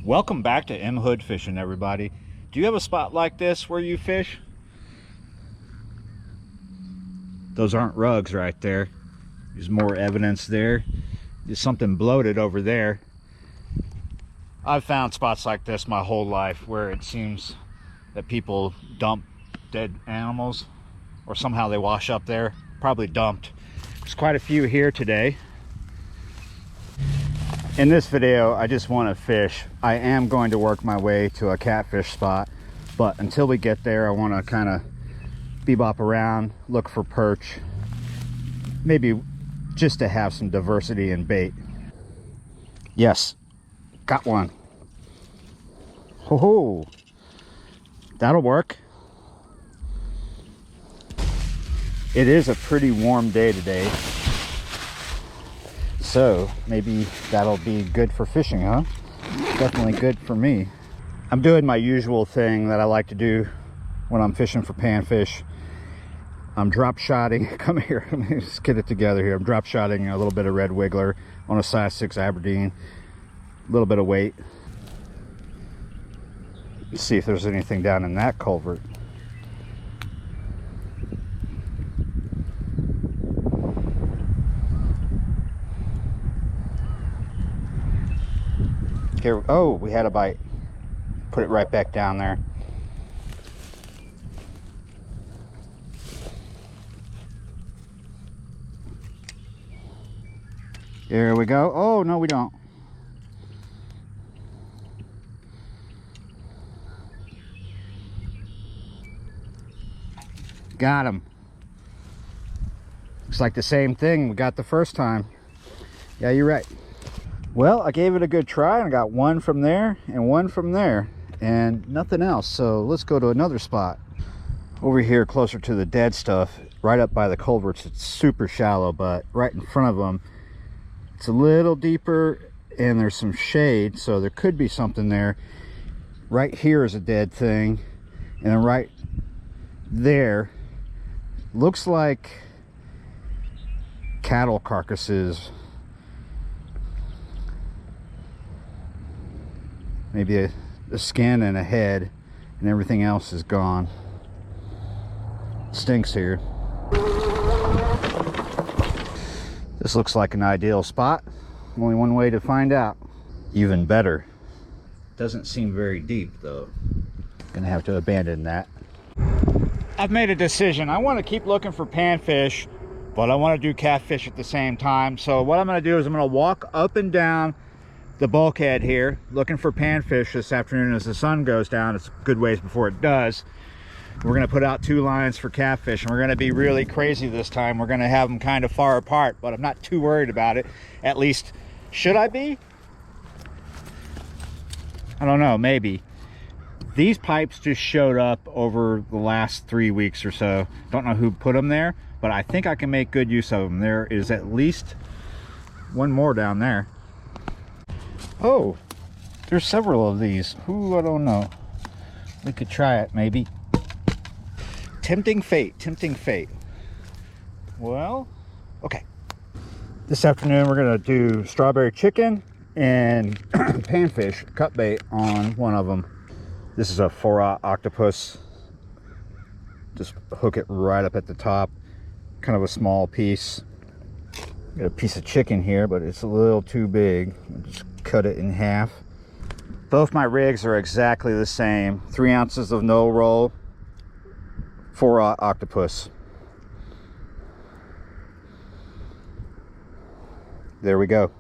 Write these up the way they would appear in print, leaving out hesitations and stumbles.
Welcome back to M Hood Fishing, everybody. Do you have a spot like this where you fish? Those aren't rugs right there. There's more evidence there. There's something bloated over there. I've found spots like this my whole life where it seems that people dump dead animals, or somehow they wash up there. Probably dumped. There's quite a few here today. In this video, I just want to fish. I am going to work my way to a catfish spot, but until we get there, I want to kind of bebop around, look for perch, maybe just to have some diversity in bait. Yes, got one. Ho-ho, that'll work. It is a pretty warm day today, so maybe that'll be good for fishing, huh? Definitely good for me. I'm doing my usual thing that I like to do when I'm fishing for panfish. I'm drop shotting. Come here, let me just get it together here. I'm drop shotting a little bit of red wiggler on a size 6 Aberdeen, a little bit of weight. Let's see if there's anything down in that culvert. Here, oh, we had a bite. Put it right back down there. There we go. Oh, no, we don't. Got him. Looks like the same thing we got the first time. Yeah, you're right. Well, I gave it a good try and I got one from there and one from there and nothing else. So let's go to another spot. Over here closer to the dead stuff, right up by the culverts. It's super shallow, but right in front of them, it's a little deeper and there's some shade, so there could be something there. Right here is a dead thing, and then right there looks like cattle carcasses. Maybe a skin and a head, and everything else is gone. Stinks here. This looks like an ideal spot. Only one way to find out. Even better. Doesn't seem very deep though. Gonna have to abandon that. I've made a decision. I want to keep looking for panfish, but I want to do catfish at the same time. So what I'm gonna do is I'm gonna walk up and down the bulkhead here looking for panfish this afternoon as the sun goes down. It's a good ways before it does. We're going to put out 2 lines for catfish, and we're going to be really crazy this time. We're going to have them kind of far apart, but I'm not too worried about it. At least, should I be? I don't know, maybe. These pipes just showed up over the last 3 weeks or so. Don't know who put them there, but I think I can make good use of them. There is at least one more down there. Oh, there's several of these. Ooh, I don't know. We could try it, maybe. Tempting fate, tempting fate. Well, okay. This afternoon we're gonna do strawberry chicken and panfish cut bait on one of them. This is a 4-aught octopus. Just hook it right up at the top. Kind of a small piece. Got a piece of chicken here, but it's a little too big. Just cut it in half. Both my rigs are exactly the same. 3 ounces of no roll, 4-aught octopus. There we go.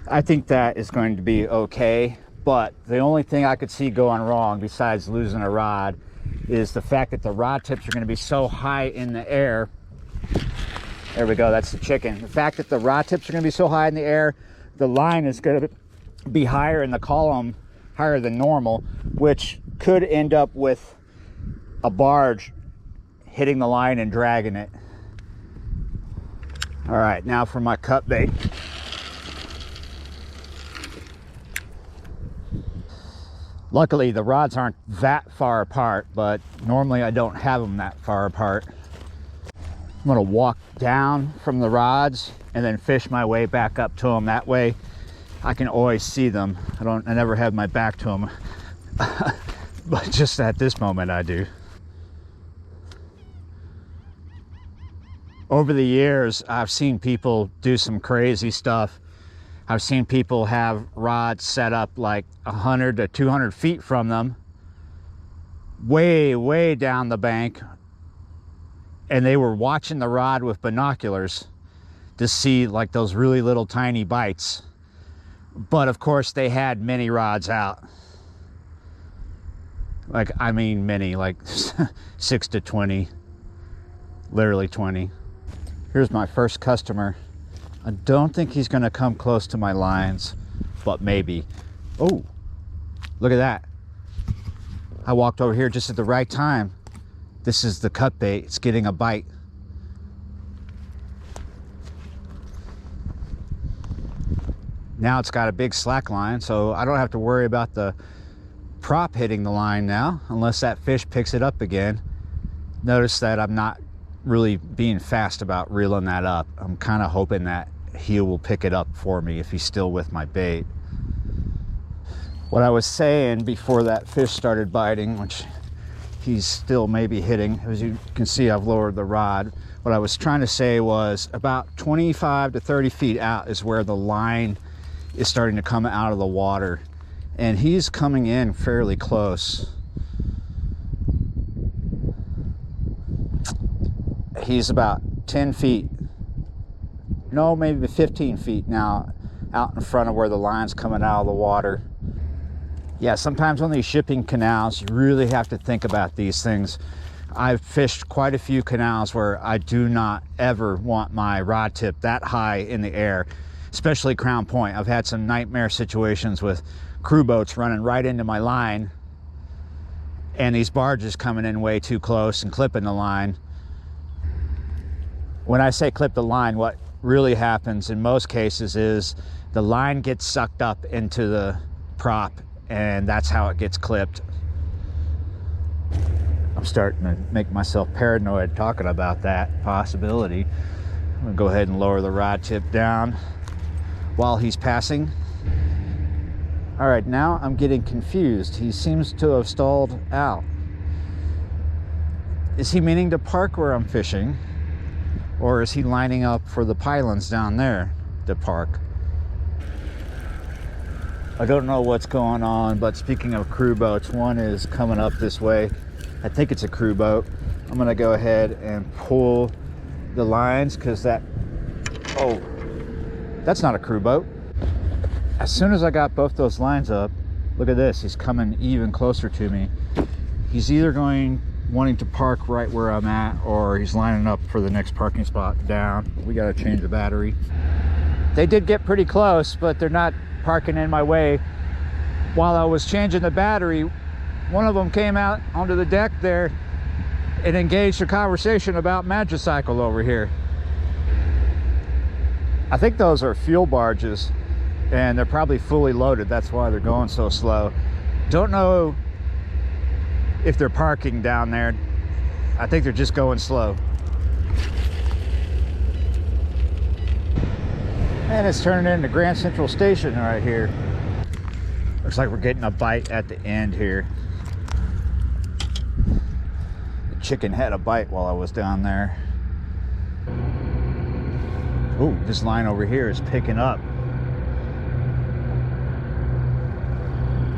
I think that is going to be okay, but the only thing I could see going wrong besides losing a rod is the fact that the rod tips are going to be so high in the air. There we go, that's the chicken. The fact that the rod tips are going to be so high in the air, the line is going to be higher in the column, higher than normal, which could end up with a barge hitting the line and dragging it. All right, now for my cut bait. Luckily, the rods aren't that far apart, but normally I don't have them that far apart. I'm gonna walk down from the rods and then fish my way back up to them. That way I can always see them. I never have my back to them. But just at this moment I do. Over the years, I've seen people do some crazy stuff. I've seen people have rods set up like 100 to 200 feet from them, way down the bank, and they were watching the rod with binoculars to see like those really little tiny bites. But of course they had mini rods out. Like, I mean mini, like 6 to 20, literally 20. Here's my first customer. I don't think he's gonna come close to my lines, but maybe. Oh, look at that. I walked over here just at the right time. This is the cut bait. It's getting a bite. Now it's got a big slack line, so I don't have to worry about the prop hitting the line now, unless that fish picks it up again. Notice that I'm not really being fast about reeling that up. I'm kind of hoping that he will pick it up for me if he's still with my bait. What I was saying before that fish started biting, which he's still maybe hitting, as you can see I've lowered the rod. What I was trying to say was about 25 to 30 feet out is where the line is starting to come out of the water, and he's coming in fairly close. He's about 10 feet, no, maybe 15 feet now out in front of where the line's coming out of the water. Yeah, sometimes on these shipping canals, you really have to think about these things. I've fished quite a few canals where I do not ever want my rod tip that high in the air, especially Crown Point. I've had some nightmare situations with crew boats running right into my line and these barges coming in way too close and clipping the line. When I say clip the line, what really happens in most cases is the line gets sucked up into the prop, and that's how it gets clipped. I'm starting to make myself paranoid talking about that possibility. I'm gonna go ahead and lower the rod tip down while he's passing. All right, now I'm getting confused. He seems to have stalled out. Is he meaning to park where I'm fishing? Or is he lining up for the pylons down there to park? I don't know what's going on, but speaking of crew boats, one is coming up this way. I think it's a crew boat. I'm gonna go ahead and pull the lines because that, oh, that's not a crew boat. As soon as I got both those lines up, look at this, he's coming even closer to me. He's either wanting to park right where I'm at, or he's lining up for the next parking spot down. We gotta change the battery. They did get pretty close, but they're not parking in my way. While I was changing the battery, one of them came out onto the deck there and engaged a conversation about Magicycle over here. I think those are fuel barges, and they're probably fully loaded. That's why they're going so slow. Don't know if they're parking down there. I think they're just going slow. And it's turning into Grand Central Station right here. Looks like we're getting a bite at the end here. The chicken had a bite while I was down there. Oh, this line over here is picking up.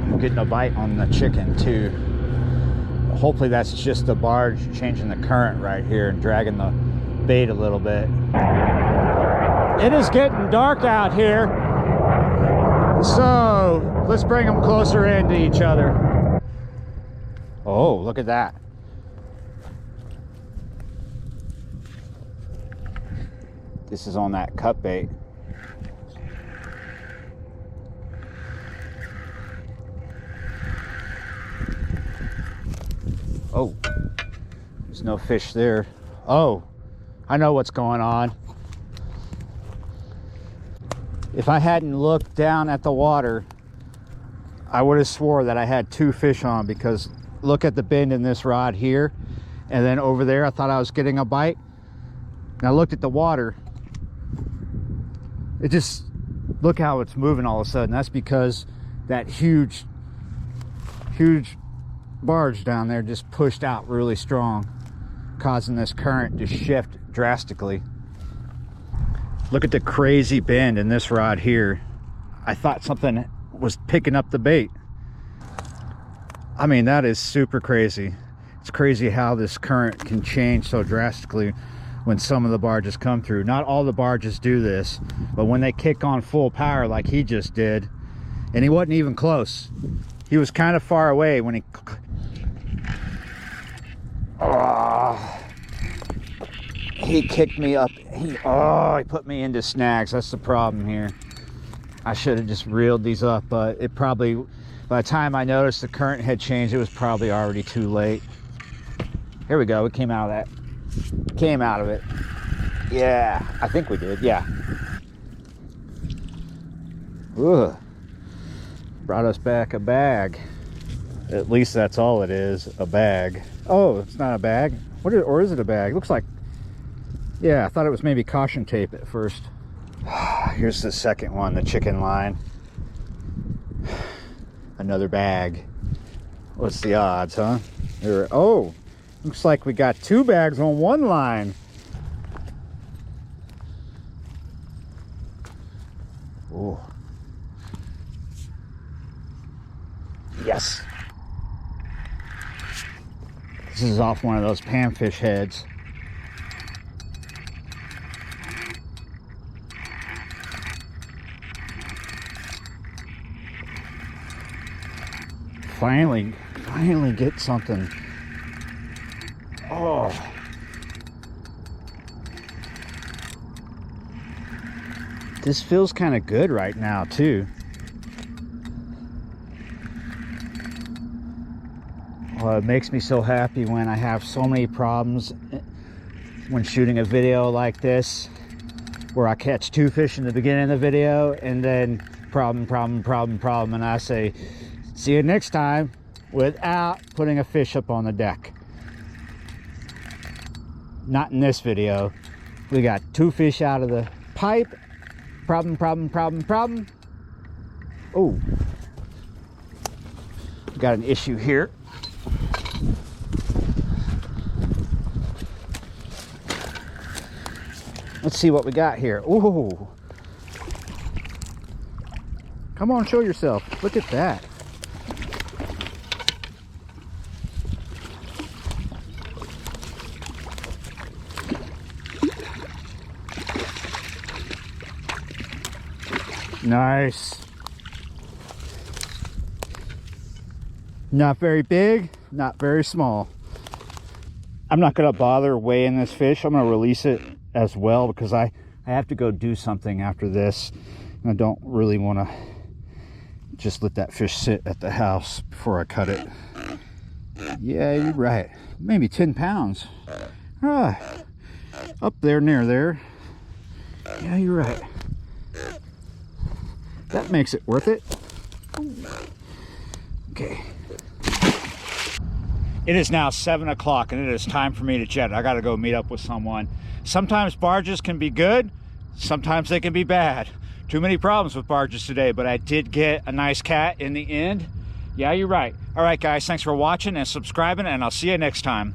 I'm getting a bite on the chicken too. Hopefully that's just the barge changing the current right here and dragging the bait a little bit. It is getting dark out here, so let's bring them closer into each other. Oh, look at that. This is on that cut bait. Oh, there's no fish there. Oh, I know what's going on. If I hadn't looked down at the water, I would have swore that I had two fish on, because look at the bend in this rod here, and then over there I thought I was getting a bite. And I looked at the water. It just Look how it's moving all of a sudden. That's because that huge barge down there just pushed out really strong, causing this current to shift drastically. Look at the crazy bend in this rod here. I thought something was picking up the bait. I mean, that is super crazy. It's crazy how this current can change so drastically when some of the barges come through. Not all the barges do this, but when they kick on full power like he just did, and he wasn't even close. He was kind of far away when he... Oh, he kicked me up. He put me into snags. That's the problem here. I should have just reeled these up, but it probably, by the time I noticed the current had changed, it was probably already too late. Here we go. We came out of that. Came out of it. Yeah, I think we did. Yeah. Ugh. Brought us back a bag. At least that's all it is, a bag. Oh, it's not a bag? Or is it a bag? Looks like, yeah, I thought it was maybe caution tape at first. Here's the second one, the chicken line. Another bag. What's the odds, huh? Oh, looks like we got 2 bags on one line. Oh. Yes. This is off one of those panfish heads. Finally get something. Oh. This feels kind of good right now too. Well, it makes me so happy when I have so many problems when shooting a video like this, where I catch 2 fish in the beginning of the video and then problem, and I say, see you next time, without putting a fish up on the deck. Not in this video. We got 2 fish out of the pipe. Problem. Oh, got an issue here. Let's see what we got here. Ooh. Come on, show yourself. Look at that. Nice. Not very big, not very small. I'm not going to bother weighing this fish. I'm going to release it as well because I have to go do something after this. And I don't really want to just let that fish sit at the house before I cut it. Yeah, you're right. Maybe 10 pounds. Ah, up there, near there. Yeah, you're right. That makes it worth it. Okay. It is now 7 o'clock and it is time for me to jet. I got to go meet up with someone. Sometimes barges can be good. Sometimes they can be bad. Too many problems with barges today, but I did get a nice cat in the end. Yeah, you're right. All right, guys, thanks for watching and subscribing, and I'll see you next time.